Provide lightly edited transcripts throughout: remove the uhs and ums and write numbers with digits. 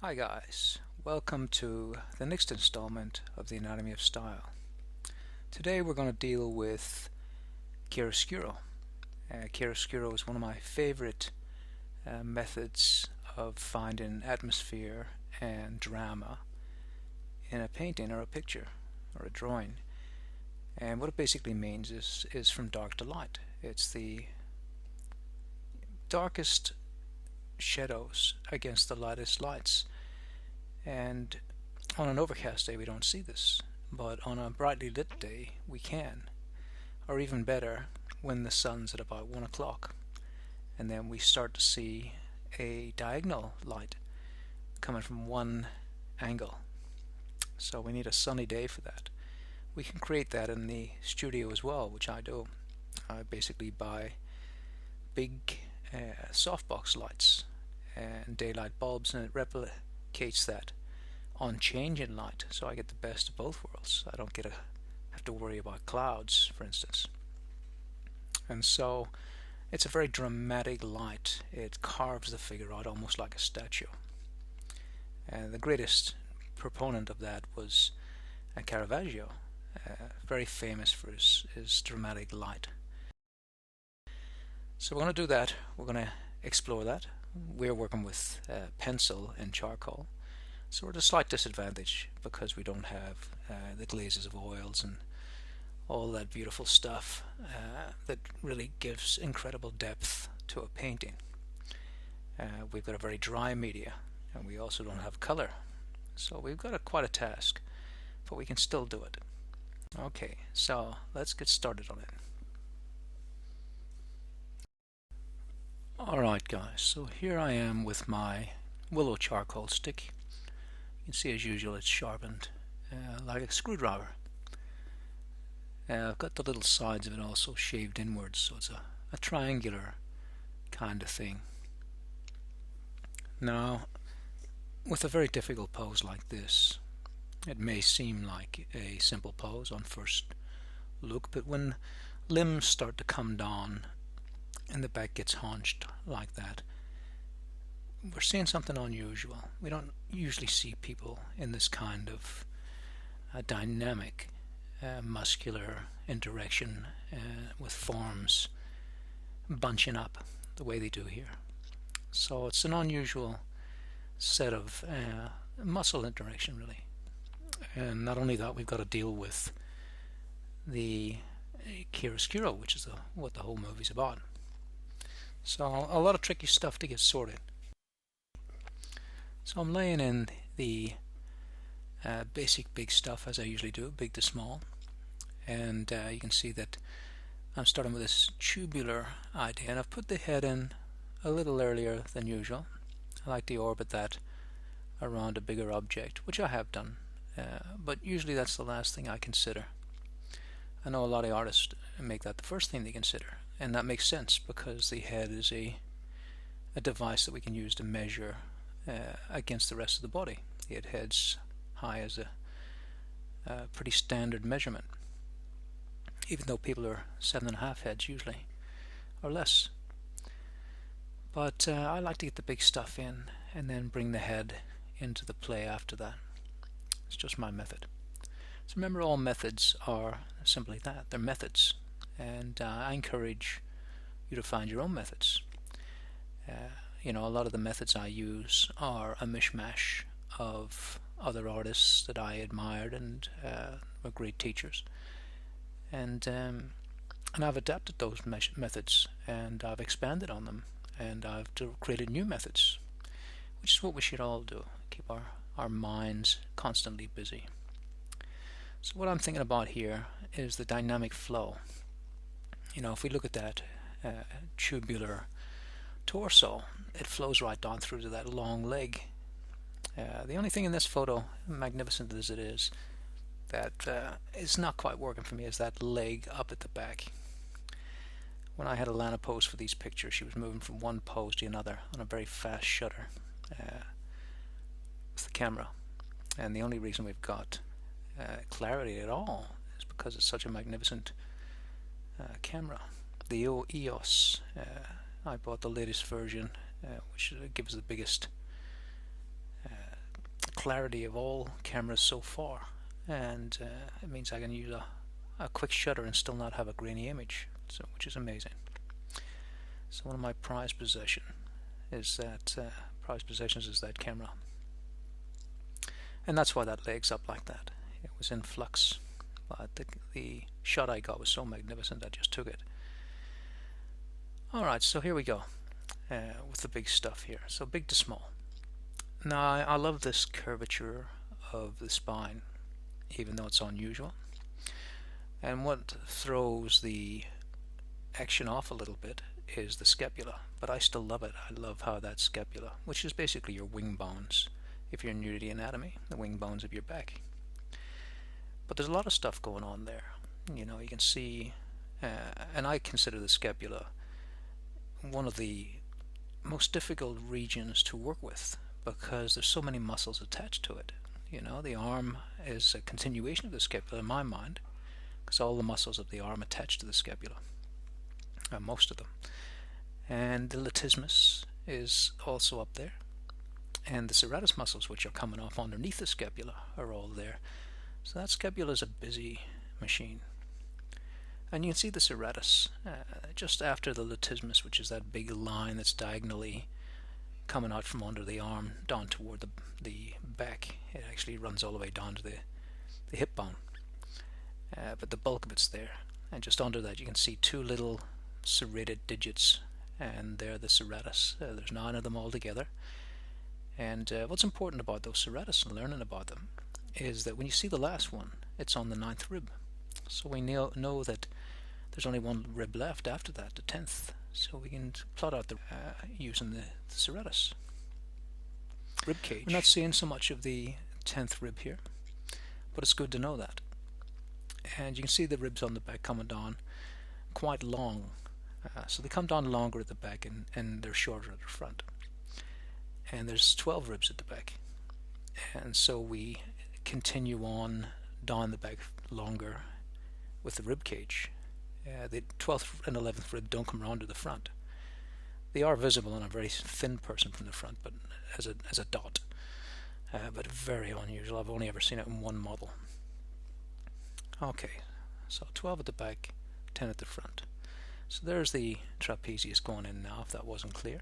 Hi guys, welcome to the next installment of the Anatomy of Style. Today we're going to deal with chiaroscuro. Chiaroscuro is one of my favorite methods of finding atmosphere and drama in a painting or a picture or a drawing. And what it basically means is from dark to light. It's the darkest shadows against the lightest lights. And on an overcast day we don't see this, but on a brightly lit day we can. Or even better, when the sun's at about 1 o'clock and then we start to see a diagonal light coming from one angle. So we need a sunny day for that. We can create that in the studio as well, which I do. I basically buy big softbox lights and daylight bulbs, and it replicates that on changing light, so I get the best of both worlds. I don't have to worry about clouds, for instance. And so it's a very dramatic light. It carves the figure out almost like a statue. And the greatest proponent of that was Caravaggio, very famous for his dramatic light. So we're going to do that. We're going to explore that. We're working with pencil and charcoal, so we're at a slight disadvantage because we don't have the glazes of oils and all that beautiful stuff that really gives incredible depth to a painting. We've got a very dry media, and we also don't have color, so we've got quite a task, but we can still do it. Okay, so let's get started on it. Alright guys, so here I am with my willow charcoal stick. You can see as usual it's sharpened like a screwdriver. I've got the little sides of it also shaved inwards, so it's a triangular kind of thing. Now, with a very difficult pose like this, it may seem like a simple pose on first look, but when limbs start to come down and the back gets hunched like that, we're seeing something unusual. We don't usually see people in this kind of dynamic muscular interaction with forms bunching up the way they do here. So it's an unusual set of muscle interaction, really. And not only that, we've got to deal with the chiaroscuro, which is what the whole movie's about. So a lot of tricky stuff to get sorted. So I'm laying in the basic big stuff as I usually do, big to small, and you can see that I'm starting with this tubular idea, and I've put the head in a little earlier than usual. I like to orbit that around a bigger object, which I have done, but usually that's the last thing I consider. I know a lot of artists make that the first thing they consider, and that makes sense because the head is a device that we can use to measure against the rest of the body. The head's high as a pretty standard measurement, even though people are 7.5 heads usually, or less. But I like to get the big stuff in and then bring the head into the play after that. It's just my method. So remember, all methods are simply that. They're methods, and I encourage you to find your own methods. You know, a lot of the methods I use are a mishmash of other artists that I admired and were great teachers, and I've adapted those methods, and I've expanded on them, and I've created new methods, which is what we should all do. Keep our minds constantly busy. So what I'm thinking about here is the dynamic flow. You know, if we look at that tubular torso, it flows right down through to that long leg. The only thing in this photo, magnificent as it is, that is not quite working for me is that leg up at the back. When I had Alana pose for these pictures, she was moving from one pose to another on a very fast shutter with the camera, and the only reason we've got clarity at all is because it's such a magnificent camera. The EOS, I bought the latest version, which gives the biggest clarity of all cameras so far, and it means I can use a quick shutter and still not have a grainy image, so which is amazing. So one of my prized possessions is that camera, and that's why that legs up like that. It was in flux, but the shot I got was so magnificent I just took it. Alright, so here we go with the big stuff here. So big to small. Now I love this curvature of the spine, even though it's unusual. And what throws the action off a little bit is the scapula, but I still love it. I love how that scapula, which is basically your wing bones, if you're new to the anatomy, the wing bones of your back. But there's a lot of stuff going on there. You know, you can see, and I consider the scapula one of the most difficult regions to work with because there's so many muscles attached to it. You know, the arm is a continuation of the scapula in my mind, because all the muscles of the arm attach to the scapula, most of them. And the latissimus is also up there, and the serratus muscles, which are coming off underneath the scapula, are all there. So that scapula is a busy machine. And you can see the serratus just after the latissimus, which is that big line that's diagonally coming out from under the arm down toward the back. It actually runs all the way down to the hip bone, but the bulk of it's there. And just under that you can see two little serrated digits, and they're the serratus. There's 9 of them all together. And what's important about those serratus and learning about them is that when you see the last one, it's on the 9th rib. So we know that there's only one rib left after that, the 10th. So we can plot out the using the serratus rib cage. We're not seeing so much of the 10th rib here, but it's good to know that. And you can see the ribs on the back coming down quite long. So they come down longer at the back, and they're shorter at the front. And there's 12 ribs at the back. And so we continue on down the back longer with the rib cage. The 12th and 11th rib don't come around to the front. They are visible on a very thin person from the front, but as a dot. But very unusual. I've only ever seen it in one model. Okay, so 12 at the back, 10 at the front. So there's the trapezius going in now, if that wasn't clear.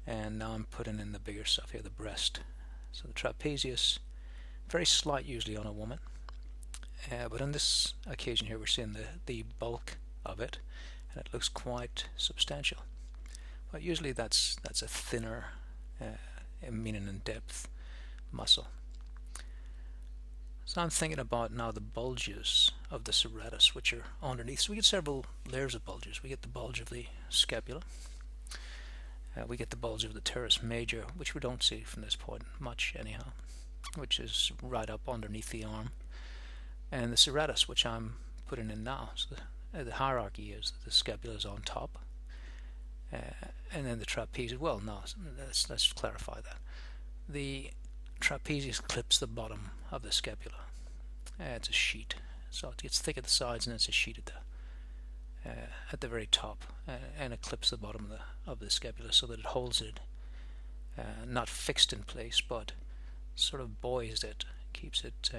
And now I'm putting in the bigger stuff here, the breast. So the trapezius, very slight usually on a woman. But on this occasion here we're seeing the bulk of it, and it looks quite substantial. But usually that's a thinner, meaning in depth, muscle. So I'm thinking about now the bulges of the serratus, which are underneath. So we get several layers of bulges. We get the bulge of the scapula. We get the bulge of the teres major, which we don't see from this point much anyhow, which is right up underneath the arm. And the serratus, which I'm putting in now. So the hierarchy is that the scapula is on top, and then the trapezius. Well, no, let's clarify that. The trapezius clips the bottom of the scapula. It's a sheet, so it gets thick at the sides, and it's a sheet at the very top, and it clips the bottom of the scapula so that it holds it not fixed in place, but sort of buoys it, keeps it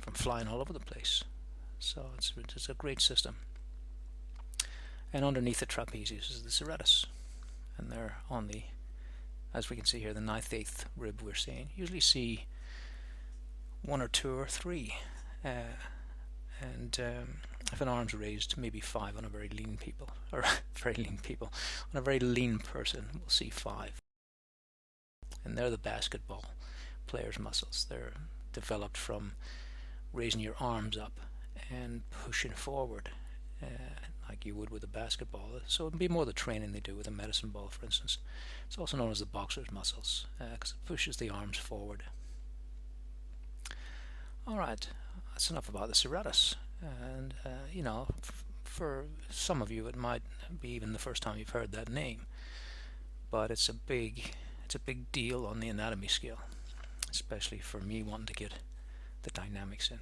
from flying all over the place. So it's a great system. And underneath the trapezius is the serratus, and they're on the, as we can see here, the 9th, 8th rib we're seeing. Usually see 1 or 2 or 3, and if an arm's raised, maybe 5 on a very lean people, or very lean people. On a very lean person, we'll see 5. And they're the basketball players' muscles. They're developed from raising your arms up and pushing forward, like you would with a basketball. So it'd be more the training they do with a medicine ball, for instance. It's also known as the boxer's muscles, because it pushes the arms forward. Alright, that's enough about the serratus. And you know, for some of you it might be even the first time you've heard that name, but it's a big deal on the anatomy scale, especially for me wanting to get the dynamics in.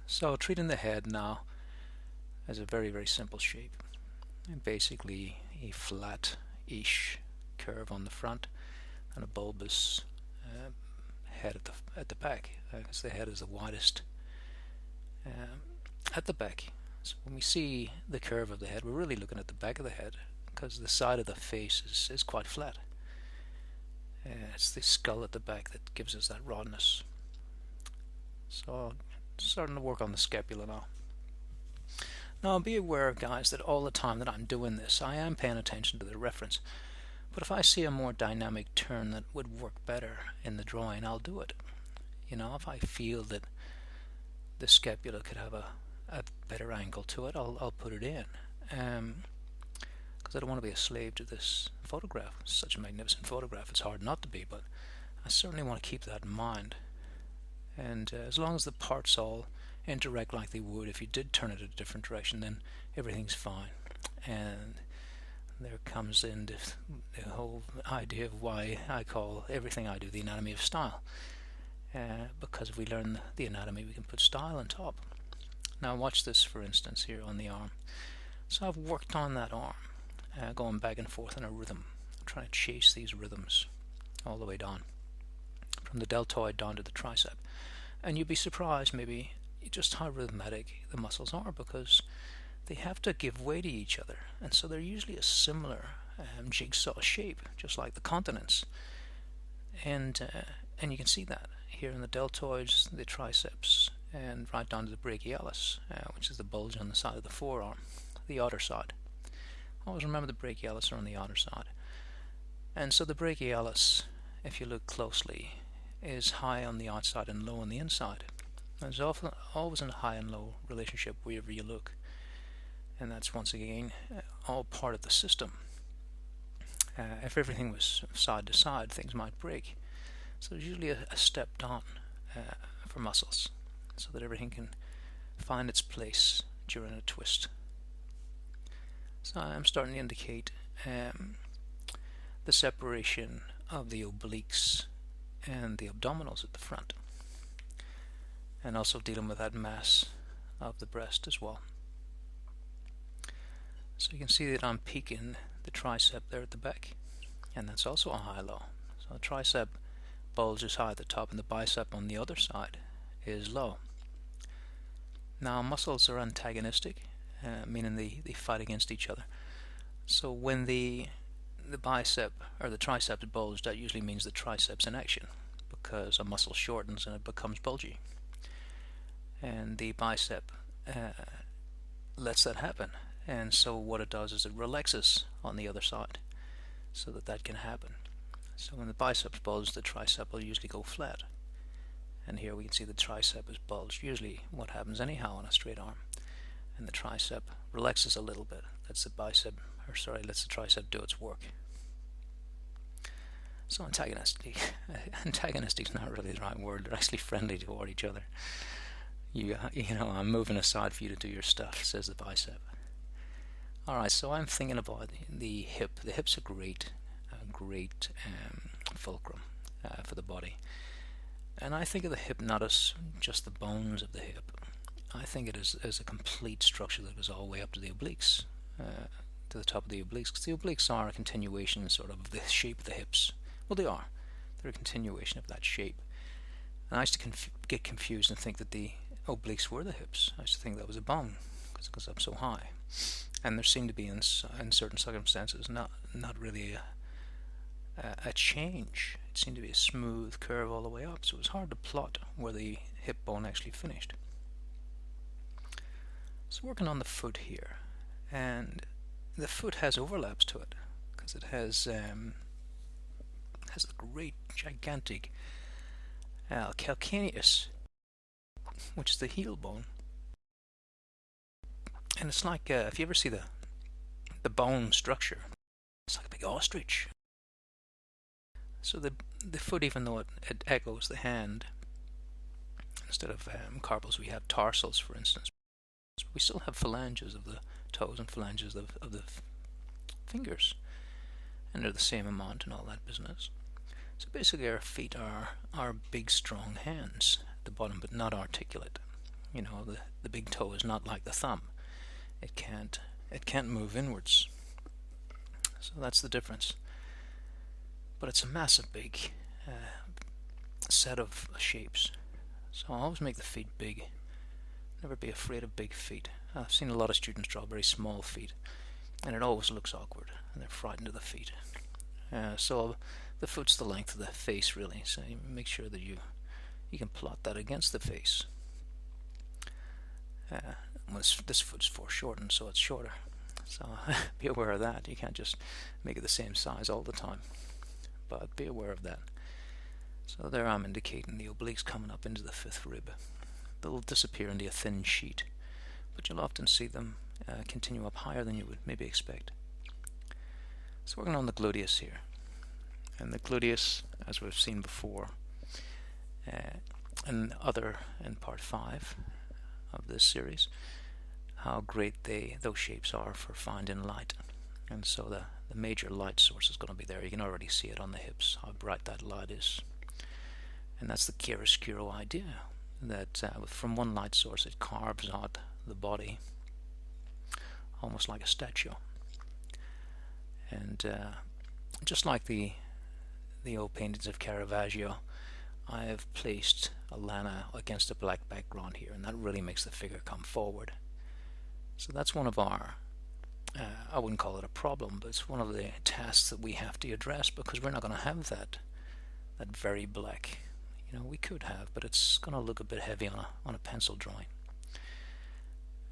So treating the head now as a very, very simple shape, and basically a flat-ish curve on the front and a bulbous head at the back, because the head is the widest at the back. So when we see the curve of the head, we're really looking at the back of the head, because the side of the face is quite flat. It's the skull at the back that gives us that roundness. So starting to work on the scapula now. Now be aware, guys, that all the time that I'm doing this, I am paying attention to the reference. But if I see a more dynamic turn that would work better in the drawing, I'll do it. You know, if I feel that the scapula could have a better angle to it, I'll put it in. Because I don't want to be a slave to this photograph. It's such a magnificent photograph, it's hard not to be, but I certainly want to keep that in mind. And as long as the parts all interact like they would if you did turn it a different direction, then everything's fine. And there comes in the whole idea of why I call everything I do the anatomy of style. Because if we learn the anatomy, we can put style on top. Now watch this, for instance, here on the arm. So I've worked on that arm, going back and forth in a rhythm. I'm trying to chase these rhythms all the way down, from the deltoid down to the tricep. And you'd be surprised maybe just how rhythmic the muscles are, because they have to give way to each other, and so they're usually a similar jigsaw shape, just like the continents. And you can see that here in the deltoids, the triceps, and right down to the brachialis, which is the bulge on the side of the forearm, the outer side. Always remember the brachialis are on the outer side. And so the brachialis, if you look closely, is high on the outside and low on the inside. There's always a high and low relationship wherever you look. And that's once again all part of the system. If everything was side to side, things might break. So there's usually a step down for muscles, so that everything can find its place during a twist. So I'm starting to indicate the separation of the obliques and the abdominals at the front, and also dealing with that mass of the breast as well. So you can see that I'm peaking the tricep there at the back, and that's also a high-low. So the tricep bulge is high at the top, and the bicep on the other side is low. Now muscles are antagonistic, meaning they fight against each other. So when the bicep or the triceps bulge, that usually means the triceps in action, because a muscle shortens and it becomes bulgy. And the bicep lets that happen. And so what it does is it relaxes on the other side so that can happen. So when the biceps bulge, the tricep will usually go flat. And here we can see the tricep is bulged, usually what happens anyhow on a straight arm. And the tricep relaxes a little bit, lets the tricep do its work. So antagonistic is not really the right word, they're actually friendly toward each other. You know, I'm moving aside for you to do your stuff, says the bicep. Alright, so I'm thinking about the hip. The hip's a great fulcrum for the body. And I think of the hip not as just the bones of the hip. I think it as a complete structure that goes all the way up to the obliques, to the top of the obliques, because the obliques are a continuation sort of the shape of the hips. Well, they are. They're a continuation of that shape. And I used to get confused and think that the obliques were the hips. I used to think that was a bone, because it goes up so high. And there seemed to be, in certain circumstances, not really a change. It seemed to be a smooth curve all the way up, so it was hard to plot where the hip bone actually finished. So working on the foot here, and the foot has overlaps to it, because it has a great, gigantic calcaneus, which is the heel bone. And it's like, if you ever see the bone structure, it's like a big ostrich. So the foot, even though it echoes the hand, instead of carpals we have tarsals, for instance. We still have phalanges of the toes and phalanges of the fingers, and they're the same amount and all that business. So basically our feet are big strong hands at the bottom, but not articulate. You know, the big toe is not like the thumb. It can't move inwards. So that's the difference. But it's a massive big set of shapes. So I always make the feet big. Never be afraid of big feet. I've seen a lot of students draw very small feet, and it always looks awkward, and they're frightened of the feet. So the foot's the length of the face, really. So you make sure that you can plot that against the face. This foot's foreshortened, so it's shorter. So be aware of that. You can't just make it the same size all the time, but be aware of that. So there I'm indicating the obliques coming up into the fifth rib. They'll disappear into a thin sheet, but you'll often see them continue up higher than you would maybe expect. So working on the gluteus here, and the gluteus, as we've seen before, in part 5 of this series, how great those shapes are for finding light. And so the major light source is going to be there. You can already see it on the hips, how bright that light is. And that's the chiaroscuro idea, that from one light source it carves out the body almost like a statue. And just like the old paintings of Caravaggio, I have placed a lana against a black background here, and that really makes the figure come forward. So that's one of our, I wouldn't call it a problem, but it's one of the tasks that we have to address, because we're not going to have that very black. We could have, but it's going to look a bit heavy on a pencil drawing.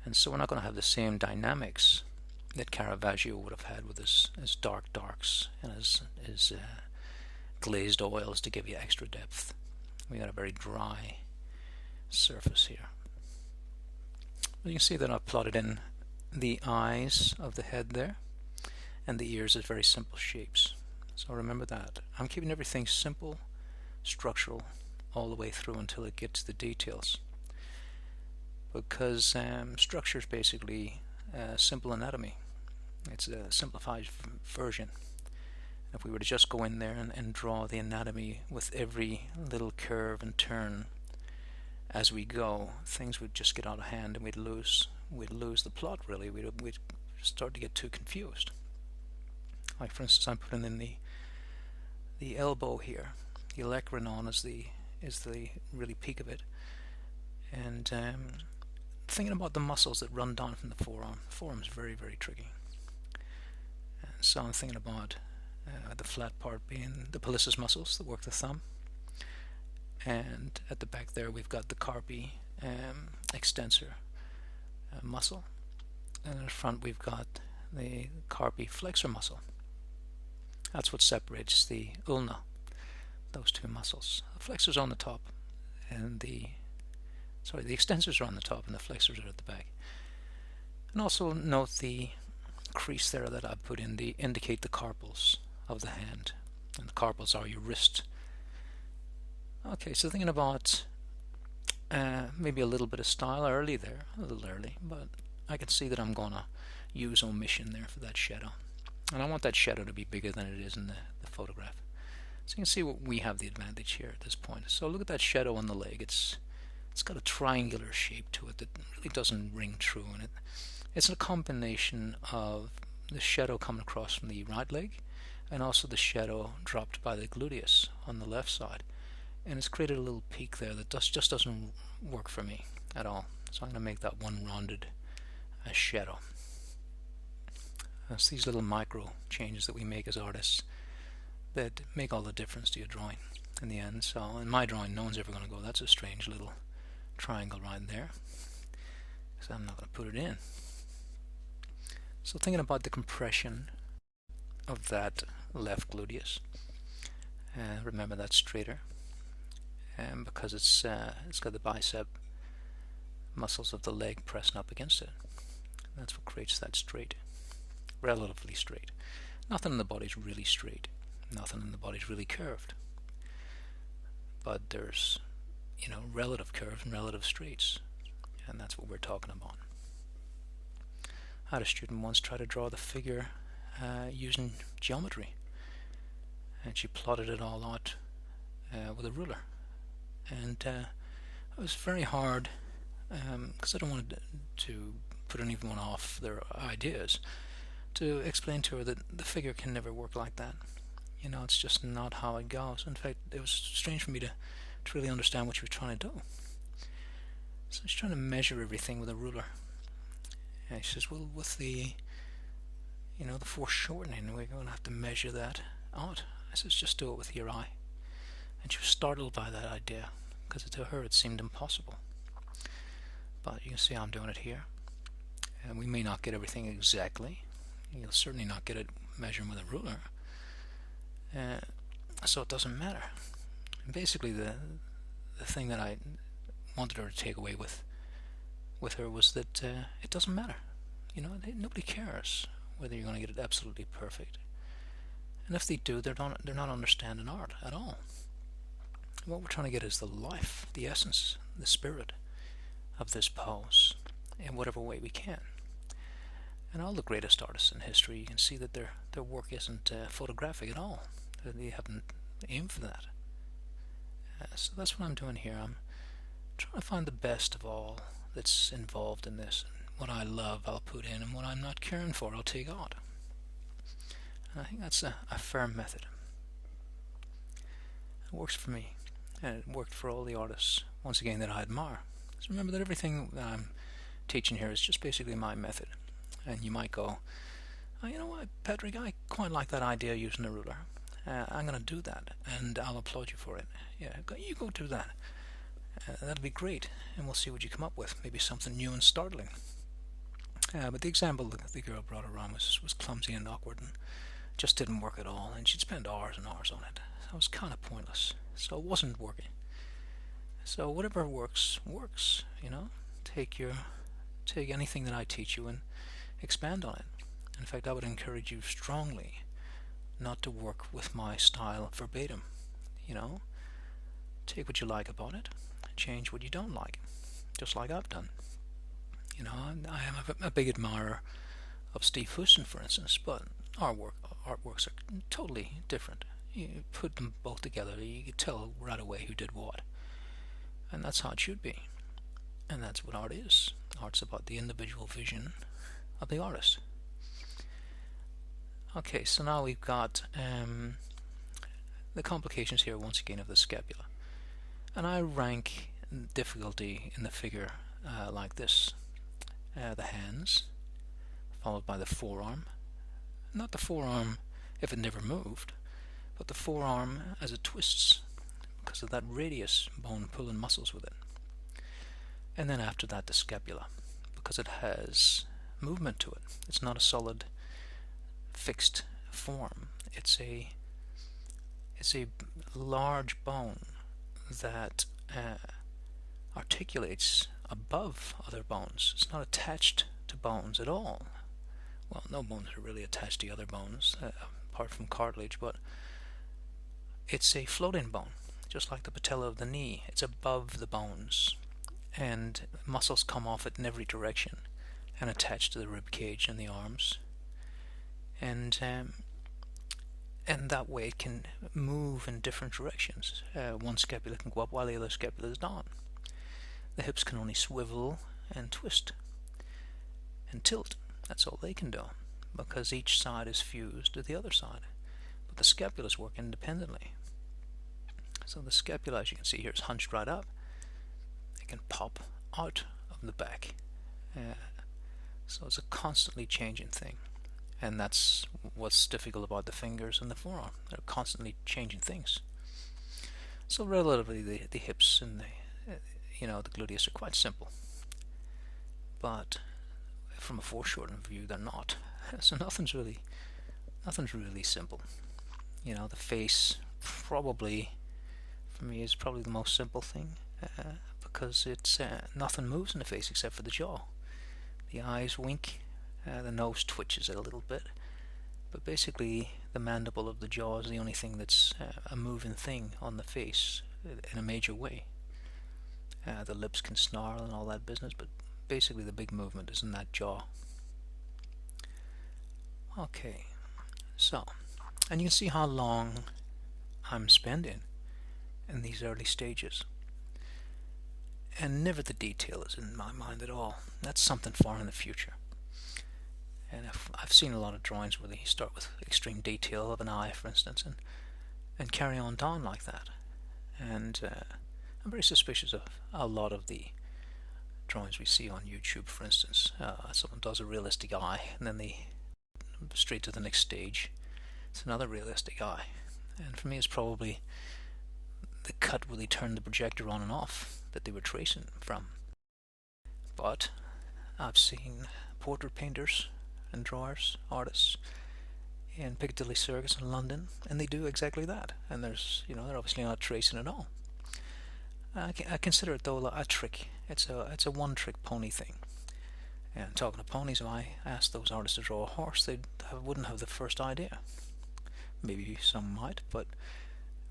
And so we're not going to have the same dynamics that Caravaggio would have had with his dark darks and his glazed oils to give you extra depth. We got a very dry surface here. You can see that I've plotted in the eyes of the head there, and the ears as very simple shapes. So remember that. I'm keeping everything simple, structural, all the way through until it gets to the details. Because structure is basically simple anatomy. It's a simplified version. If we were to just go in there and draw the anatomy with every little curve and turn as we go, things would just get out of hand, and we'd lose the plot, really. We'd start to get too confused. Like, for instance, I'm putting in the elbow here. The olecranon is the really peak of it. And thinking about the muscles that run down from the forearm. The forearm is very, very tricky. And so I'm thinking about the flat part being the pollicis muscles that work the thumb. And at the back there we've got the carpi extensor muscle. And in the front we've got the carpi flexor muscle. That's what separates the ulna, those two muscles. The flexors on the top, and the extensors are on the top and the flexors are at the back. And also note the crease there that I put in to indicate the carpals of the hand. And the carpals are your wrist. Okay, so thinking about maybe a little bit of style early there, a little early, but I can see that I'm going to use omission there for that shadow. And I want that shadow to be bigger than it is in the photograph. So you can see what we have the advantage here at this point. So look at that shadow on the leg. It's got a triangular shape to it that really doesn't ring true. And it's a combination of the shadow coming across from the right leg and also the shadow dropped by the gluteus on the left side. And it's created a little peak there that just doesn't work for me at all. So I'm going to make that one rounded shadow. It's these little micro changes that we make as artists that make all the difference to your drawing in the end. So in my drawing, no one's ever going to go, that's a strange little triangle right there, so I'm not going to put it in. So thinking about the compression of that left gluteus, remember that's straighter, and because it's got the bicep muscles of the leg pressing up against it. That's what creates that straight, relatively straight. Nothing in the body's really straight, nothing in the body's really curved, but there's relative curves and relative straights, and that's what we're talking about. I had a student once try to draw the figure using geometry, and she plotted it all out with a ruler, and it was very hard because I don't want to put anyone off their ideas, to explain to her that the figure can never work like that. It's just not how it goes. In fact, it was strange for me to to really understand what you were trying to do. So he's trying to measure everything with a ruler. And he says, well, with the foreshortening, we're going to have to measure that out. I says, just do it with your eye. And she was startled by that idea, because to her it seemed impossible. But you can see I'm doing it here. And we may not get everything exactly. You'll certainly not get it measuring with a ruler. So it doesn't matter. And basically the thing that I wanted her to take away with her was that it doesn't matter. Nobody cares whether you're going to get it absolutely perfect. And if they do, they're not understanding art at all. What we're trying to get is the life, the essence, the spirit of this pose in whatever way we can. And all the greatest artists in history, you can see that their work isn't photographic at all. They haven't aimed for that. So that's what I'm doing here. I'm trying to find the best of all that's involved in this. What I love I'll put in, and what I'm not caring for I'll take out. And I think that's a fair method. It works for me, and it worked for all the artists, once again, that I admire. So remember that everything that I'm teaching here is just basically my method. And you might go, oh, you know what, Patrick, I quite like that idea using a ruler. I'm going to do that, and I'll applaud you for it. Yeah, you go do that. That'll be great, and we'll see what you come up with. Maybe something new and startling. But the example the girl brought around was clumsy and awkward, and just didn't work at all, and she'd spend hours and hours on it. So it was kind of pointless. So it wasn't working. So whatever works. Take anything that I teach you and expand on it. In fact, I would encourage you strongly not to work with my style verbatim. Take what you like about it, change what you don't like, just like I've done. I am a big admirer of Steve Houston, for instance, but artworks are totally different. You put them both together, you can tell right away who did what. And that's how it should be. And that's what art is. Art's about the individual vision of the artist. Okay, so now we've got the complications here once again of the scapula. And I rank difficulty in the figure like this. The hands, followed by the forearm. Not the forearm if it never moved, but the forearm as it twists, because of that radius bone pulling muscles with it. And then after that the scapula, because it has movement to it. It's not a solid fixed form. It's a large bone that articulates above other bones. It's not attached to bones at all. Well, no bones are really attached to other bones apart from cartilage, but it's a floating bone, just like the patella of the knee. It's above the bones, and muscles come off it in every direction and attach to the rib cage and the arms, and that way it can move in different directions. One scapula can go up while the other scapula is down. The hips can only swivel and twist and tilt. That's all they can do, because each side is fused to the other side. But the scapulas work independently. So the scapula, as you can see here, is hunched right up. It can pop out of the back. So it's a constantly changing thing. And that's what's difficult about the fingers and the forearm. They're constantly changing things. So relatively, the hips and the gluteus are quite simple. But from a foreshortened view, they're not. So nothing's really simple. The face probably, for me, is probably the most simple thing, because it's nothing moves in the face except for the jaw. The eyes wink, the nose twitches a little bit, but basically the mandible of the jaw is the only thing that's a moving thing on the face in a major way. The lips can snarl and all that business, but basically the big movement is in that jaw. Okay, so, and you can see how long I'm spending in these early stages. And never the detail is in my mind at all. That's something far in the future. And I've seen a lot of drawings where they start with extreme detail of an eye, for instance, and carry on down like that. And I'm very suspicious of a lot of the drawings we see on YouTube, for instance. Someone does a realistic eye, and then they straight to the next stage. It's another realistic eye, and for me, it's probably the cut where they turned the projector on and off that they were tracing from. But I've seen portrait painters and drawers, artists in Piccadilly Circus in London, and they do exactly that. And there's, they're obviously not tracing at all. I consider it though a trick. It's a one-trick pony thing. And talking of ponies, if I asked those artists to draw a horse, they wouldn't have the first idea. Maybe some might, but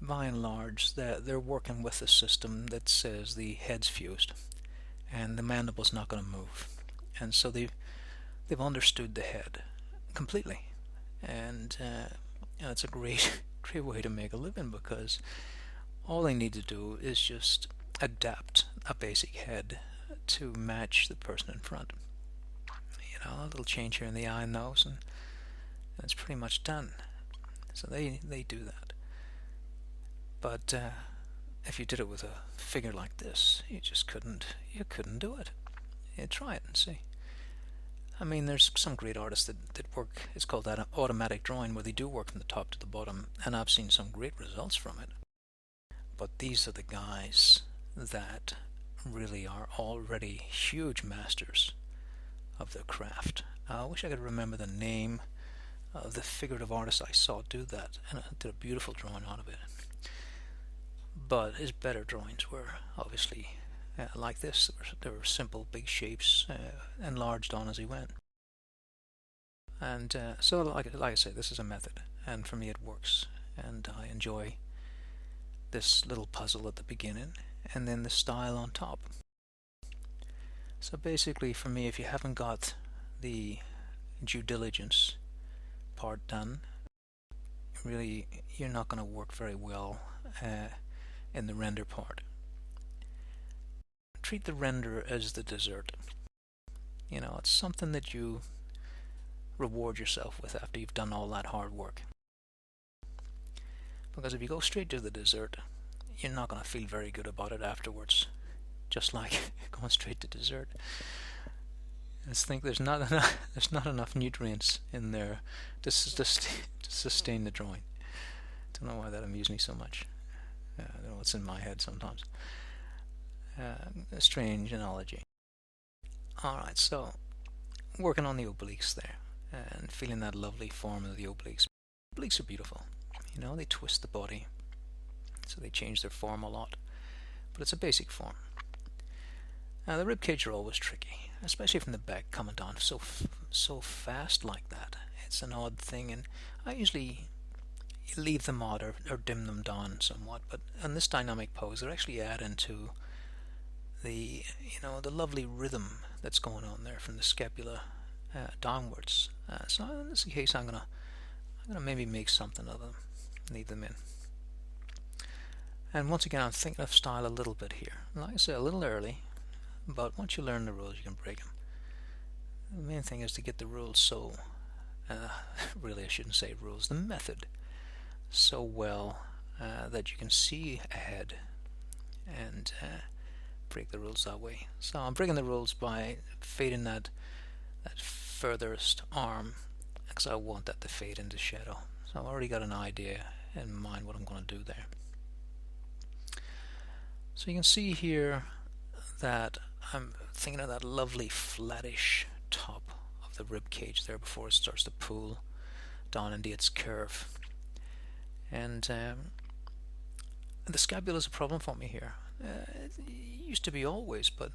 by and large, they're working with a system that says the head's fused, and the mandible's not going to move, and so they've understood the head completely, and it's a great way to make a living, because all they need to do is just adapt a basic head to match the person in front. A little change here in the eye and nose, and it's pretty much done. So they do that. But if you did it with a figure like this, you couldn't do it. Try it and see. I mean, there's some great artists that work, it's called that automatic drawing, where they do work from the top to the bottom, and I've seen some great results from it. But these are the guys that really are already huge masters of their craft. I wish I could remember the name of the figurative artist I saw do that, and did a beautiful drawing out of it. But his better drawings were obviously like this. They were simple, big shapes, enlarged on as he went. And so, like I say, this is a method, and for me it works, and I enjoy this little puzzle at the beginning, and then the style on top. So basically, for me, if you haven't got the due diligence part done, really you're not going to work very well in the render part. Treat the render as the dessert. It's something that you reward yourself with after you've done all that hard work. Because if you go straight to the dessert, you're not going to feel very good about it afterwards. Just like going straight to dessert. I just think there's not enough nutrients in there to sustain the drawing. Don't know why that amused me so much. I don't know what's in my head sometimes. A strange analogy. Alright, so working on the obliques there, and feeling that lovely form of the obliques. Obliques are beautiful. They twist the body, so they change their form a lot. But it's a basic form. The rib cage are always tricky, especially from the back coming down so fast like that. It's an odd thing, and I usually leave them odd or dim them down somewhat. But in this dynamic pose, they're actually adding to the lovely rhythm that's going on there from the scapula downwards. So in this case, I'm gonna maybe make something of them, leave them in. And once again, I'm thinking of style a little bit here. Like I said, a little early. But once you learn the rules, you can break them. The main thing is to get the rules really I shouldn't say rules, the method so well that you can see ahead and break the rules that way. So I'm breaking the rules by fading that furthest arm, because I want that to fade into shadow. So I've already got an idea in mind what I'm going to do there. So you can see here that I'm thinking of that lovely flattish top of the rib cage there before it starts to pull down into its curve. And the scapula is a problem for me here. It used to be always, but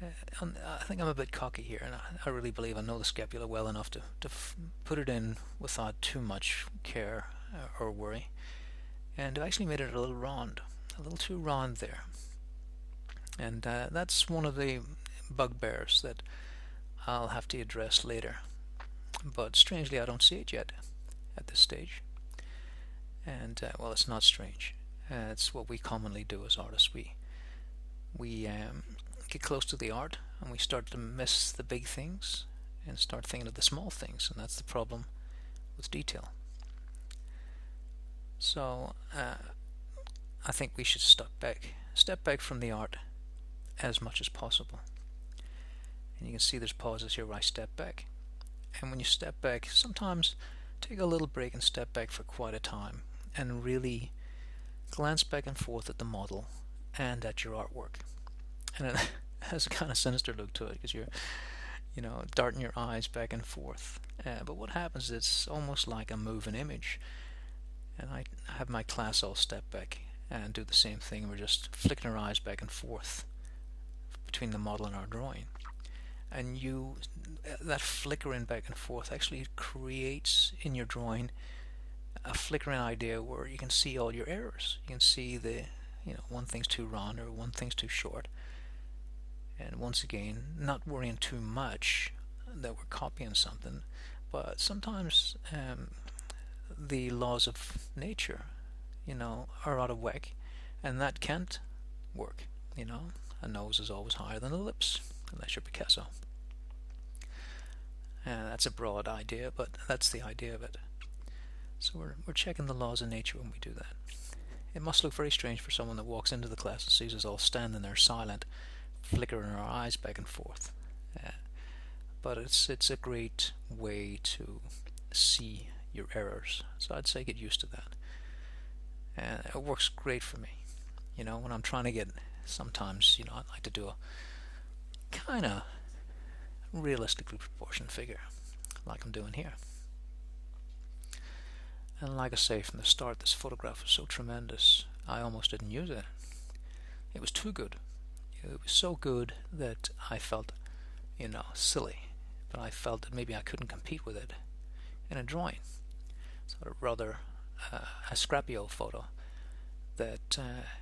I think I'm a bit cocky here, and I really believe I know the scapula well enough to put it in without too much care or worry. And I actually made it a little round, a little too round there. And that's one of the bugbears that I'll have to address later. But strangely, I don't see it yet at this stage. And well, it's not strange. It's what we commonly do as artists. We get close to the art, and we start to miss the big things and start thinking of the small things, and that's the problem with detail. So I think we should step back step back from the art as much as possible. And you can see there's pauses here where I step back. And when you step back, sometimes take a little break and step back for quite a time and really glance back and forth at the model and at your artwork. And it has a kind of sinister look to it because you're, darting your eyes back and forth. But what happens is it's almost like a moving image. And I have my class all step back and do the same thing. We're just flicking our eyes back and forth between the model and our drawing. And that flickering back and forth actually creates in your drawing a flickering idea where you can see all your errors. You can see one thing's too round or one thing's too short. And once again, not worrying too much that we're copying something, but sometimes the laws of nature, are out of whack, and that can't work. A nose is always higher than the lips, unless you're Picasso. That's a broad idea, but that's the idea of it. So we're checking the laws of nature when we do that. It must look very strange for someone that walks into the class and sees us all standing there silent, flickering our eyes back and forth. But it's a great way to see your errors. So I'd say get used to that. And it works great for me. When I'm trying to get, sometimes, I'd like to do a kind of realistically proportioned figure, like I'm doing here. And like I say from the start, this photograph was so tremendous, I almost didn't use it. It was too good. It was so good that I felt, silly. But I felt that maybe I couldn't compete with it in a drawing. Sort of rather a scrappy old photo that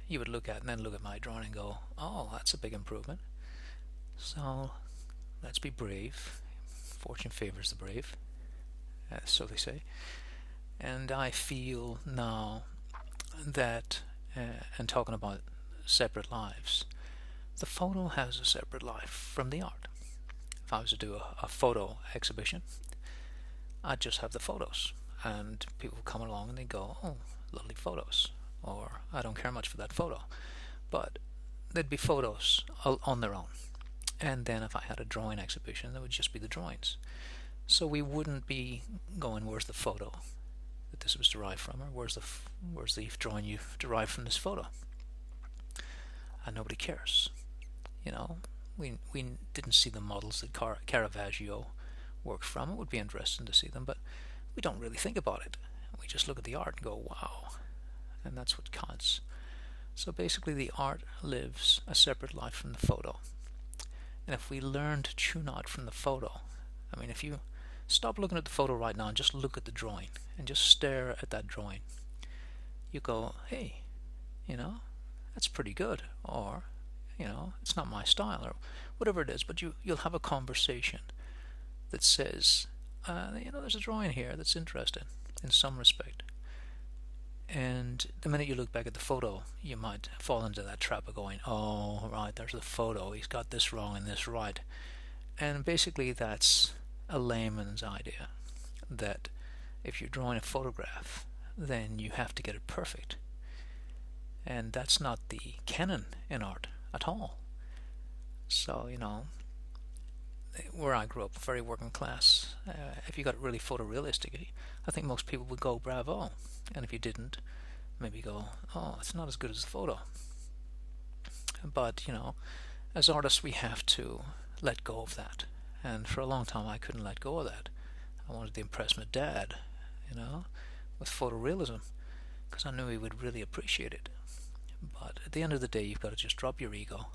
you would look at and then look at my drawing and go, oh, that's a big improvement. So let's be brave. Fortune favors the brave, so they say. And I feel now that, and talking about separate lives, the photo has a separate life from the art. If I was to do a photo exhibition, I'd just have the photos, and people would come along and they'd go, oh, lovely photos, or I don't care much for that photo. But there'd be photos on their own. And then if I had a drawing exhibition, there would just be the drawings. So we wouldn't be going, where's the photo that this was derived from, or where's the drawing you derived from this photo? And nobody cares. We didn't see the models that Caravaggio worked from. It would be interesting to see them, but we don't really think about it. We just look at the art and go, wow. And that's what counts. So basically the art lives a separate life from the photo. And if we learn to tune out from the photo, if you stop looking at the photo right now and just look at the drawing and just stare at that drawing, you go, hey, that's pretty good, or it's not my style, or whatever it is. But you'll have a conversation that says, there's a drawing here that's interesting in some respect. And the minute you look back at the photo, you might fall into that trap of going, oh, right, there's the photo, he's got this wrong and this right. And basically that's a layman's idea, that if you're drawing a photograph, then you have to get it perfect. And that's not the canon in art at all. So, where I grew up, very working class, if you got it really photorealistic, I think most people would go, bravo. And if you didn't, maybe go, oh, it's not as good as the photo. But, as artists we have to let go of that. And for a long time I couldn't let go of that. I wanted to impress my dad, with photorealism, because I knew he would really appreciate it. But at the end of the day, you've got to just drop your ego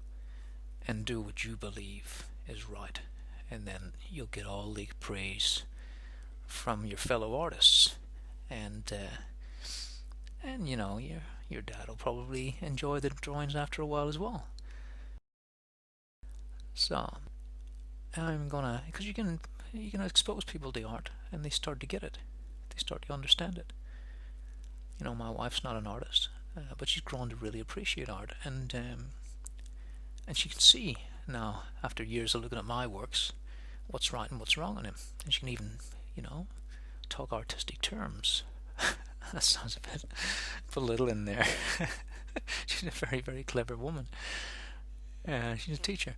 and do what you believe is right, and then you'll get all the praise from your fellow artists, and your dad will probably enjoy the drawings after a while as well. So I'm gonna, because you can expose people to art and they start to get it, they start to understand it. My wife's not an artist, but she's grown to really appreciate art, and she can see now, after years of looking at my works, what's right and what's wrong in him, and she can even talk artistic terms. That sounds a bit little in there. She's a very, very clever woman. She's a teacher.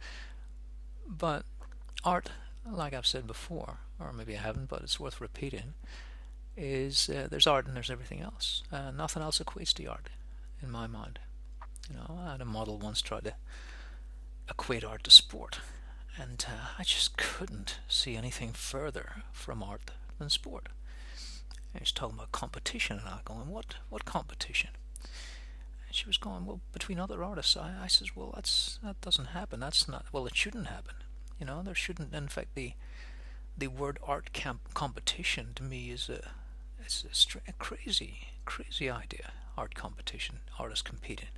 But art, like I've said before, or maybe I haven't, but it's worth repeating, is there's art and there's everything else. Nothing else equates to art, in my mind. I had a model once try to equate art to sport, and I just couldn't see anything further from art than sport. And she's talking about competition, and I'm going, what competition? And she was going, well, between other artists. I says, well, that doesn't happen. That's not, well, it shouldn't happen. There shouldn't. In fact, the word art competition to me is a crazy idea. Art competition, artists competing.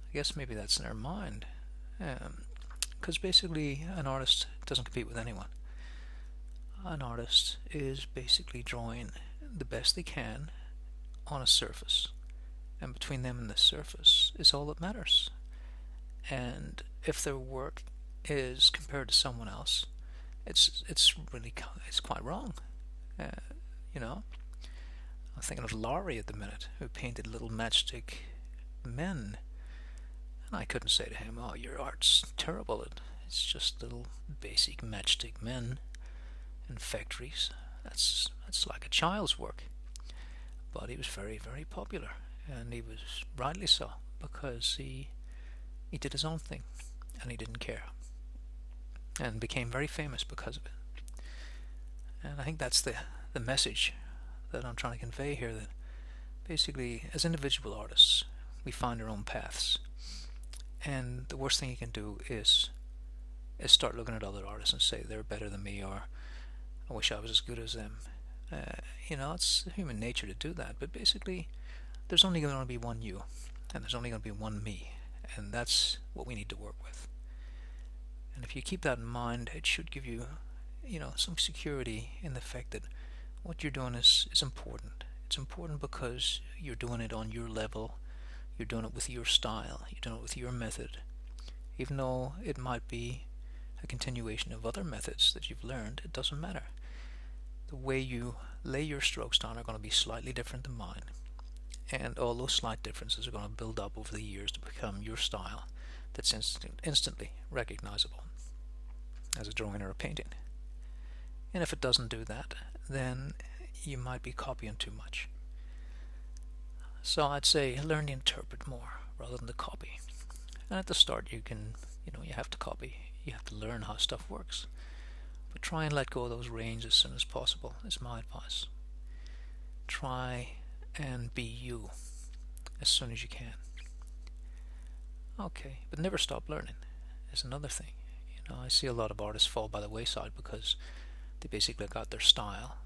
I guess maybe that's in their mind, because basically an artist doesn't compete with anyone. An artist is basically drawing the best they can on a surface, and between them and the surface is all that matters. And if their work is compared to someone else, it's quite wrong. I'm thinking of Laurie at the minute, who painted little matchstick men, and I couldn't say to him, "Oh, your art's terrible. It's just little basic matchstick men in factories. That's like a child's work." But he was very, very popular, and he was rightly so, because he did his own thing, and he didn't care, and became very famous because of it. And I think that's the message that I'm trying to convey here, that basically as individual artists we find our own paths, and the worst thing you can do is start looking at other artists and say they're better than me, or I wish I was as good as them. It's human nature to do that, but basically there's only going to be one you, and there's only going to be one me, and that's what we need to work with. And if you keep that in mind, it should give you some security in the fact that what you're doing is important. It's important because you're doing it on your level, you're doing it with your style, you're doing it with your method, even though it might be a continuation of other methods that you've learned. It doesn't matter. The way you lay your strokes down are going to be slightly different than mine, and all those slight differences are going to build up over the years to become your style that's instantly recognizable as a drawing or a painting. And if it doesn't do that, then you might be copying too much. So I'd say learn to interpret more rather than to copy. And at the start you have to copy. You have to learn how stuff works. But try and let go of those reins as soon as possible, is my advice. Try and be you as soon as you can. Okay, but never stop learning is another thing. I see a lot of artists fall by the wayside because they basically got their style,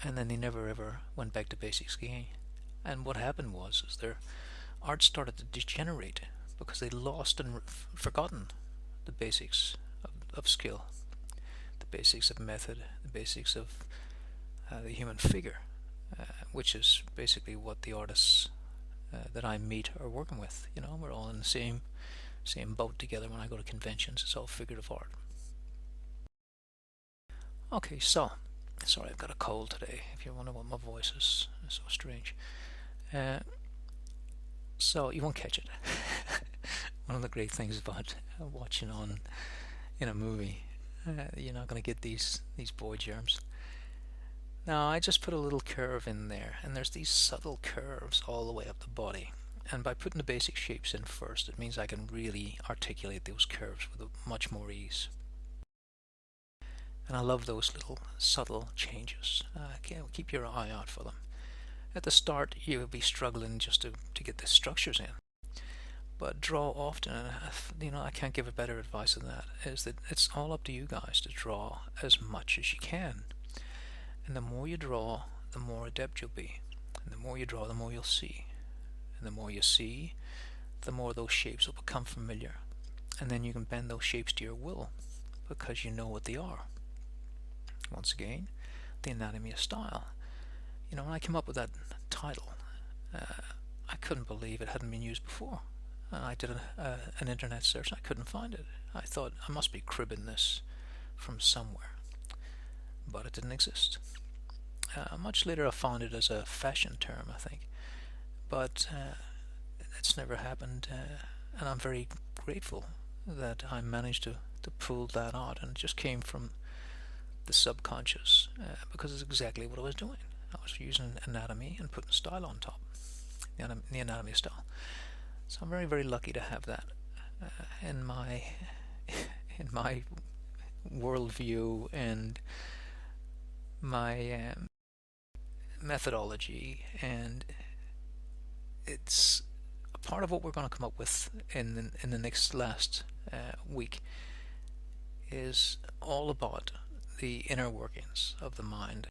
and then they never ever went back to basics again. And what happened was their art started to degenerate because they lost and forgotten the basics of skill, the basics of method, the basics of the human figure, which is basically what the artists that I meet are working with. We're all in the same boat together when I go to conventions. It's all figurative art. Okay, so sorry, I've got a cold today. If you wonder what my voice is so strange. So you won't catch it. One of the great things about watching on in a movie, you're not going to get these boy germs. Now I just put a little curve in there, and there's these subtle curves all the way up the body. And by putting the basic shapes in first, it means I can really articulate those curves with much more ease. And I love those little subtle changes. Keep your eye out for them. At the start you'll be struggling just to get the structures in, but draw often, and I can't give a better advice than that, is that it's all up to you guys to draw as much as you can. And the more you draw, the more adept you'll be, and the more you draw, the more you'll see, and the more you see, the more those shapes will become familiar, and then you can bend those shapes to your will because you know what they are. Once again, the anatomy of style. When I came up with that title, I couldn't believe it hadn't been used before. I did an internet search. I couldn't find it. I thought I must be cribbing this from somewhere, but it didn't exist. Much later I found it as a fashion term, I think. But it's never happened, and I'm very grateful that I managed to pull that out, and it just came from the subconscious, because it's exactly what I was doing. I was using anatomy and putting style on top, the anatomy style. So I'm very, very lucky to have that in my in my worldview and my methodology, and it's a part of what we're going to come up with in the next last week is all about the inner workings of the mind.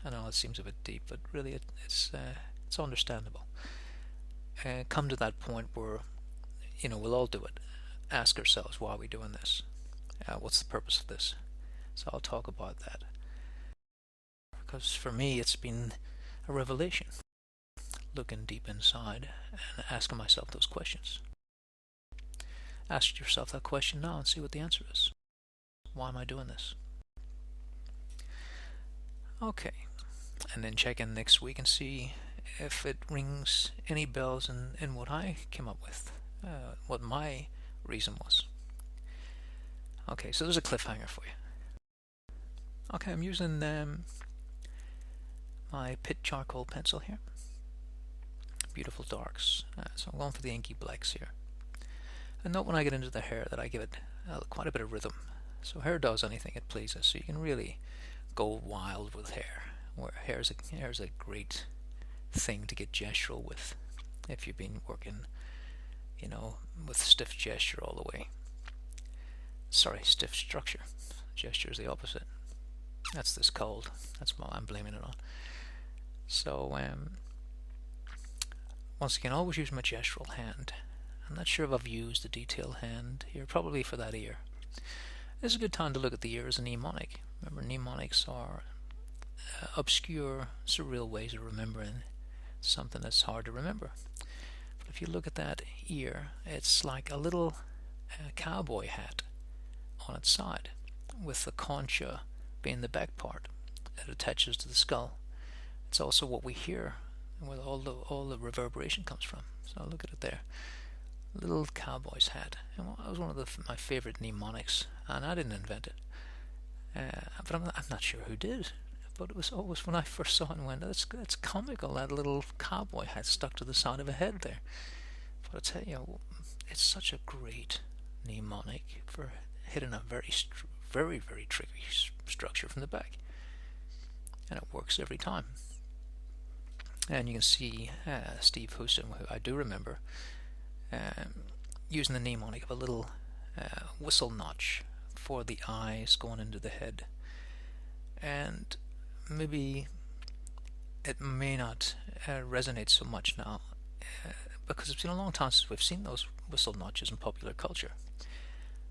I know it seems a bit deep, but really it's understandable. Come to that point where we'll all do it. Ask ourselves, why are we doing this? What's the purpose of this? So I'll talk about that, because for me it's been a revelation, looking deep inside and asking myself those questions. Ask yourself that question now and see what the answer is. Why am I doing this? Okay, and then check in next week and see if it rings any bells in what I came up with, what my reason was. Okay, so there's a cliffhanger for you. Okay, I'm using my Pit charcoal pencil here. Beautiful darks. So I'm going for the inky blacks here. And note when I get into the hair that I give it quite a bit of rhythm. So hair does anything it pleases. So you can really go wild with hair. Where hair's a great thing to get gestural with. If you've been working, with stiff gesture all the way. Sorry, stiff structure. Gesture is the opposite. That's this cold. That's what I'm blaming it on. So once again, always use my gestural hand. I'm not sure if I've used the detail hand here, probably for that ear. This is a good time to look at the ear as a mnemonic. Remember, mnemonics are obscure, surreal ways of remembering something that's hard to remember. But if you look at that ear, it's like a little cowboy hat on its side, with the concha being the back part that attaches to the skull. It's also what we hear, where all the reverberation comes from. So look at it there, little cowboy's hat. And that was one of my favorite mnemonics, and I didn't invent it. But I'm not sure who did. But it was always, when I first saw it, and went, that's comical, that little cowboy hat stuck to the side of a head there. But I tell you, it's such a great mnemonic for hitting a very, very tricky structure from the back, and it works every time. And you can see Steve Houston, who I do remember, using the mnemonic of a little whistle notch for the eyes going into the head. And maybe it may not resonate so much now, because it's been a long time since we've seen those whistle notches in popular culture.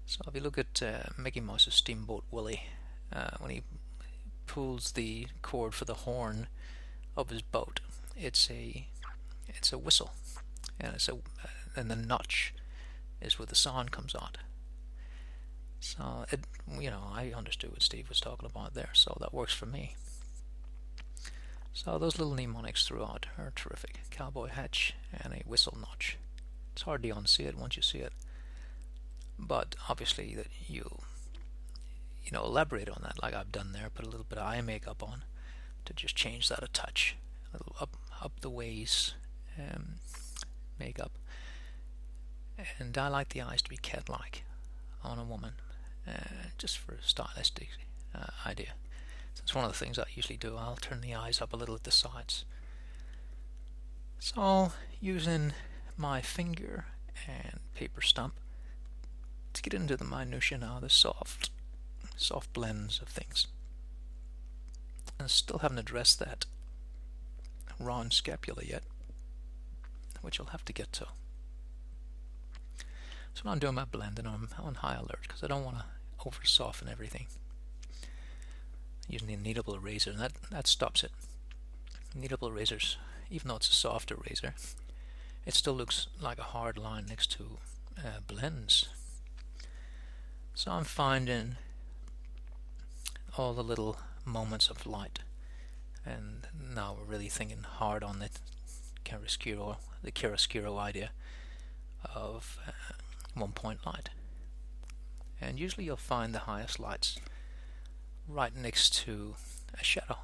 So if you look at Mickey Mouse's Steamboat Willie, when he pulls the cord for the horn of his boat, it's a whistle, and and the notch is where the sound comes out. So I understood what Steve was talking about there, so that works for me. So those little mnemonics throughout are terrific. Cowboy hatch and a whistle notch. It's hard to unsee it once you see it, but obviously that you elaborate on that like I've done there. Put a little bit of eye makeup on to just change that a touch, a little up the ways makeup. And I like the eyes to be cat-like on a woman, just for a stylistic idea. So it's one of the things I usually do. I'll turn the eyes up a little at the sides. So using my finger and paper stump to get into the minutiae now, the soft blends of things. And I still haven't addressed that round scapula yet, which I'll have to get to. So when I'm doing my blending, I'm on high alert because I don't want to over soften everything. Using the kneadable razor, and that stops it. Kneadable razors, even though it's a softer razor, it still looks like a hard line next to blends. So I'm finding all the little moments of light, and now we're really thinking hard on the chiaroscuro idea of one-point light. And usually you'll find the highest lights right next to a shadow.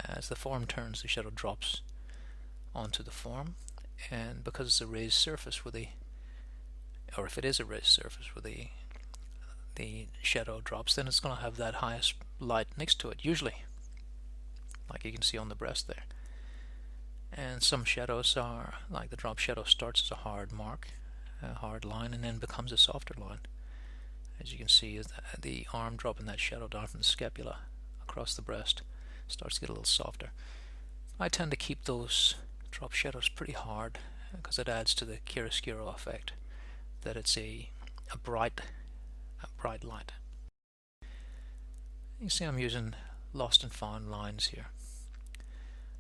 As the form turns, the shadow drops onto the form, and because it's a raised surface where or if it is a raised surface where the shadow drops, then it's going to have that highest light next to it, usually, like you can see on the breast there. And some shadows are, like the drop shadow, starts as a hard mark, a hard line, and then becomes a softer line. As you can see, the arm dropping that shadow down from the scapula across the breast starts to get a little softer. I tend to keep those drop shadows pretty hard because it adds to the chiaroscuro effect, that it's a bright light. You see I'm using lost and found lines here.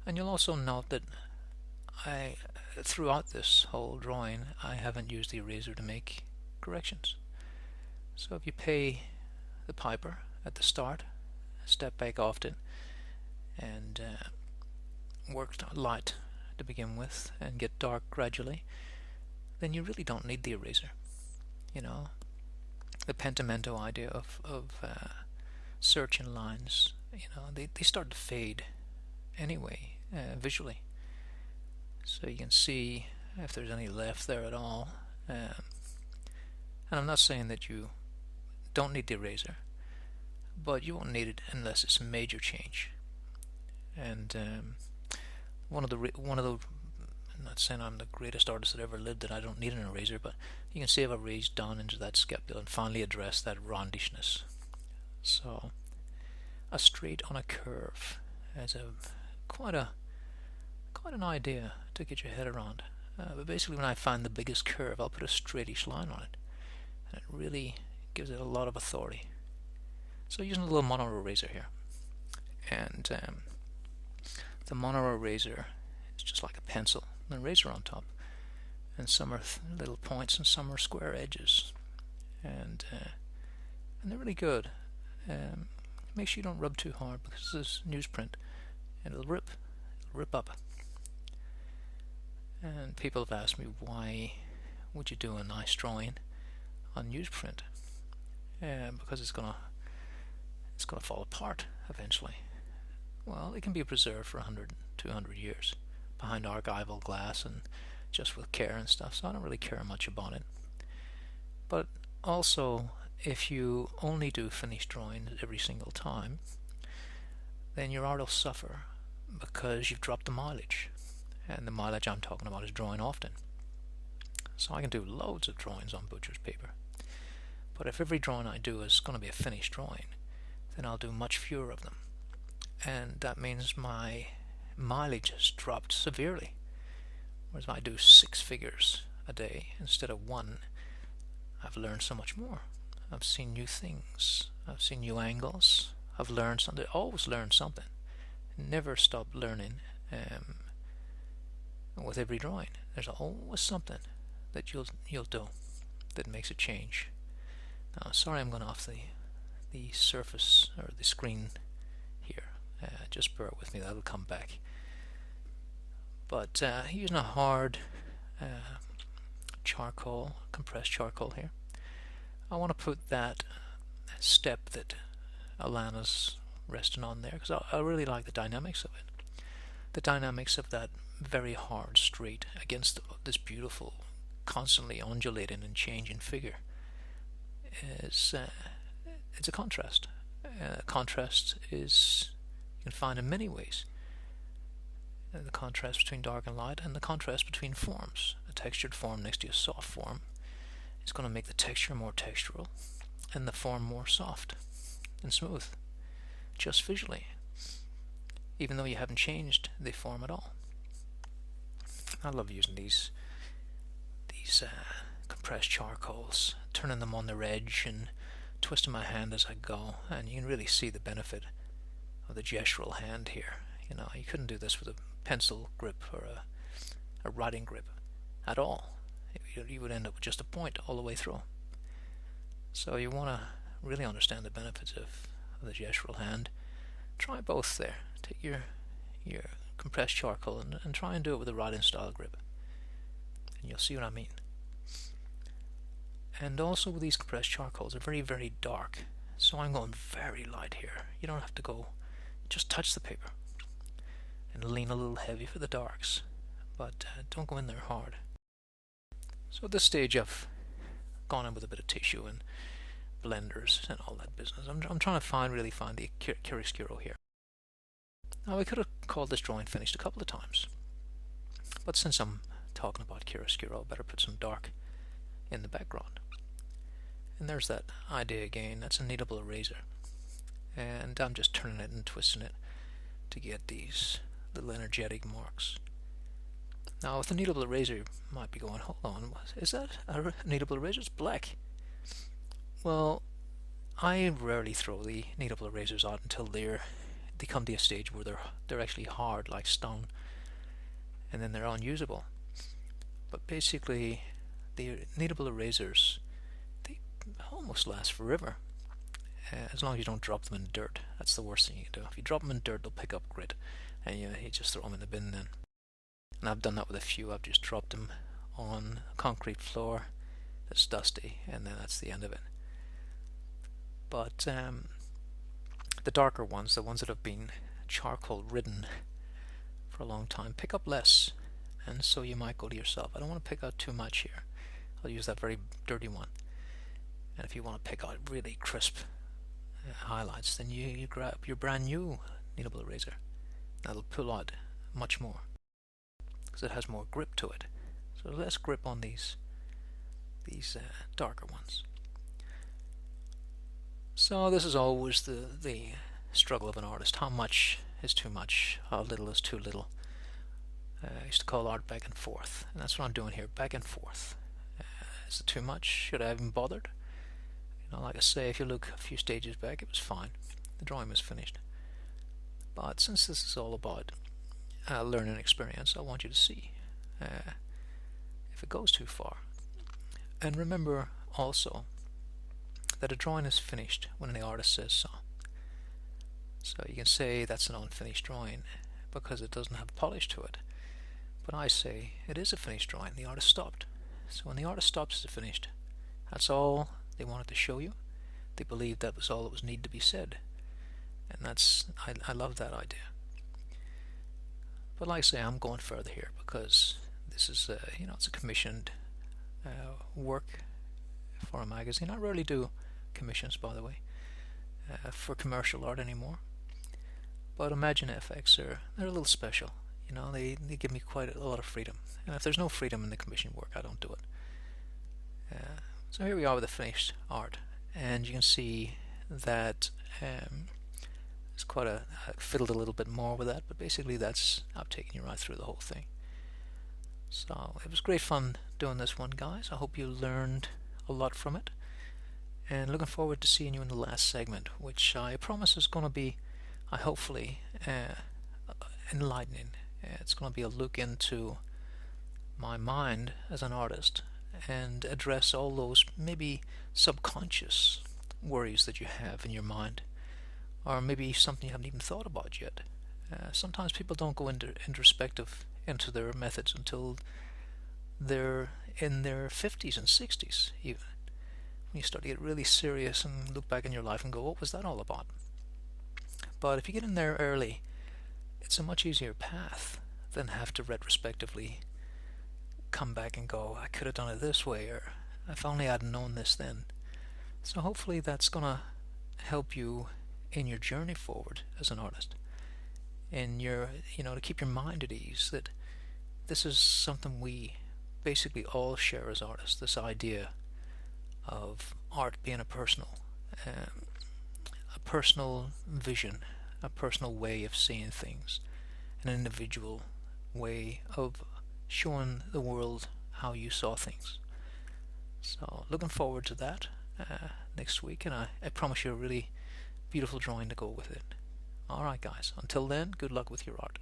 And you'll also note that throughout this whole drawing, I haven't used the eraser to make corrections. So if you pay the piper at the start, step back often, and work light to begin with, and get dark gradually, then you really don't need the eraser. You know, the pentimento idea of searching lines, you know, they start to fade anyway, visually. So you can see if there's any left there at all. And I'm not saying that you don't need the eraser, but you won't need it unless it's a major change. And one of the I'm not saying I'm the greatest artist that ever lived, that I don't need an eraser, but you can see I've raised down into that scapula and finally addressed that rondishness. So a straight on a curve as quite an idea to get your head around. But basically, when I find the biggest curve, I'll put a straightish line on it, and it really gives it a lot of authority. So using a little mono eraser here, and the mono eraser is just like a pencil, and a razor on top, and some are little points and some are square edges, and they're really good. Make sure you don't rub too hard, because this is newsprint and it'll rip up. And people have asked me, why would you do a nice drawing on newsprint? Because it's gonna fall apart eventually. Well, it can be preserved for 100, 200 years behind archival glass and just with care and stuff, so I don't really care much about it. But also, if you only do finished drawings every single time, then your art will suffer because you've dropped the mileage. And the mileage I'm talking about is drawing often. So I can do loads of drawings on butcher's paper. But if every drawing I do is going to be a finished drawing, then I'll do much fewer of them. And that means my mileage has dropped severely. Whereas if I do 6 figures a day instead of 1, I've learned so much more. I've seen new things. I've seen new angles. I've learned something. I always learn something. Never stop learning. With every drawing, there's always something that you'll do that makes a change. Now, sorry, I'm going off the surface or the screen here. Just bear with me; that'll come back. But using a hard charcoal, compressed charcoal here, I want to put that step that Alana's resting on there, because I really like the dynamics of it. The dynamics of that very hard straight against this beautiful, constantly undulating and changing figure is it's a contrast. Contrast is, you can find in many ways. The contrast between dark and light, and the contrast between forms. A textured form next to a soft form is going to make the texture more textural and the form more soft and smooth, just visually, even though you haven't changed the form at all. I love using these compressed charcoals, turning them on their edge and twisting my hand as I go, and you can really see the benefit of the gestural hand here. You know, you couldn't do this with a pencil grip or a writing grip at all. You would end up with just a point all the way through. So you want to really understand the benefits of the gestural hand. Try both there. Take your compressed charcoal and try and do it with a writing style grip, and you'll see what I mean. And also with these compressed charcoals, they're very, very dark, so I'm going very light here. You don't have to go, just touch the paper and lean a little heavy for the darks, but don't go in there hard. So at this stage I've gone in with a bit of tissue and blenders and all that business. I'm trying to really find the chiaroscuro here. Now I could have called this drawing finished a couple of times, but since I'm talking about chiaroscuro, I better put some dark in the background. And there's that idea again. That's a kneadable eraser, and I'm just turning it and twisting it to get these little energetic marks. Now with the kneadable eraser you might be going, hold on, is that a kneadable eraser? It's black. Well, I rarely throw the kneadable erasers out until they come to a stage where they're actually hard like stone, and then they're unusable. But basically the kneadable erasers, they almost last forever, as long as you don't drop them in dirt. That's the worst thing you can do. If you drop them in dirt, they'll pick up grit, and you just throw them in the bin then. And I've done that with a few. I've just dropped them on a concrete floor that's dusty, and then that's the end of it. But the darker ones, the ones that have been charcoal ridden for a long time, pick up less, and so you might go to yourself, I don't want to pick out too much here. I'll use that very dirty one. And if you want to pick out really crisp highlights, then you grab your brand new kneadable eraser. That'll pull out much more because it has more grip to it. So less grip on these darker ones. So this is always the struggle of an artist. How much is too much? How little is too little? I used to call art back and forth, and that's what I'm doing here, back and forth. Is it too much? Should I have even bothered? You know, like I say, if you look a few stages back, it was fine. The drawing was finished. But since this is all about learning experience, I want you to see if it goes too far. And remember also that a drawing is finished when the artist says so. So you can say that's an unfinished drawing because it doesn't have polish to it. But I say it is a finished drawing. The artist stopped. So when the artist stops, it's finished. That's all they wanted to show you. They believed that was all that was needed to be said. And that's, I love that idea. But like I say, I'm going further here because this is, it's a commissioned work for a magazine. I rarely do commissions, by the way, for commercial art anymore. But ImagineFX, they're a little special. You know, they give me quite a lot of freedom. And if there's no freedom in the commission work, I don't do it. So here we are with the finished art, and you can see that it's quite I fiddled a little bit more with that, but basically I've taken you right through the whole thing. So it was great fun doing this one, guys. I hope you learned a lot from it, and looking forward to seeing you in the last segment, which I promise is going to be, hopefully, enlightening. It's going to be a look into my mind as an artist and address all those maybe subconscious worries that you have in your mind, or maybe something you haven't even thought about yet. Sometimes people don't go introspective into their methods until they're in their 50s and 60s even. When you start to get really serious and look back in your life and go, what was that all about? But if you get in there early, it's a much easier path than have to retrospectively come back and go, I could have done it this way, or if only I'd known this then. So hopefully that's going to help you in your journey forward as an artist, in your, to keep your mind at ease, that this is something we basically all share as artists, this idea of art being a personal vision, a personal way of seeing things, an individual way of showing the world how you saw things. So looking forward to that next week, and I promise you a really beautiful drawing to go with it. Alright guys, until then, good luck with your art.